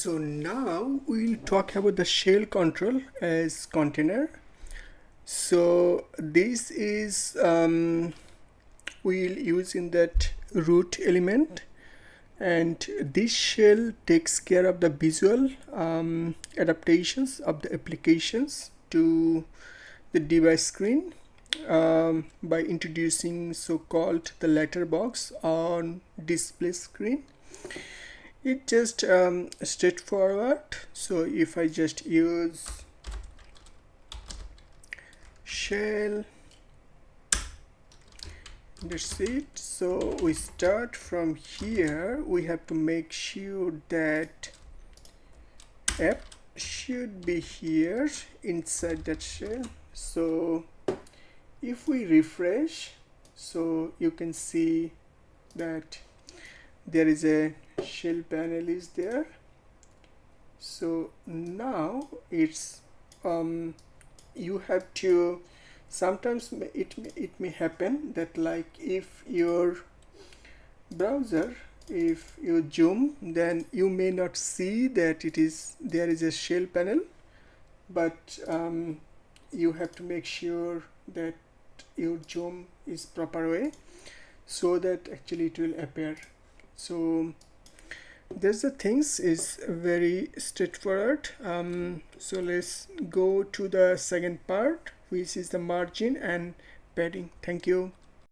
So now we'll talk about the shell control as container. So this is we'll use in that root element, and this shell takes care of the visual adaptations of the applications to the device screen by introducing so-called the letterbox on display screen. It just straightforward. So if I just use shell, that's it. So we start from here. We have to make sure that app should be here inside that shell. So if we refresh, so you can see that there is a shell panel is there. So now it's you have to, sometimes it may happen that like if your browser, if you zoom, then you may not see that there is a shell panel, but you have to make sure that your zoom is proper way so that actually it will appear. So there's the things is very straightforward. So let's go to the second part, which is the margin and padding. Thank you.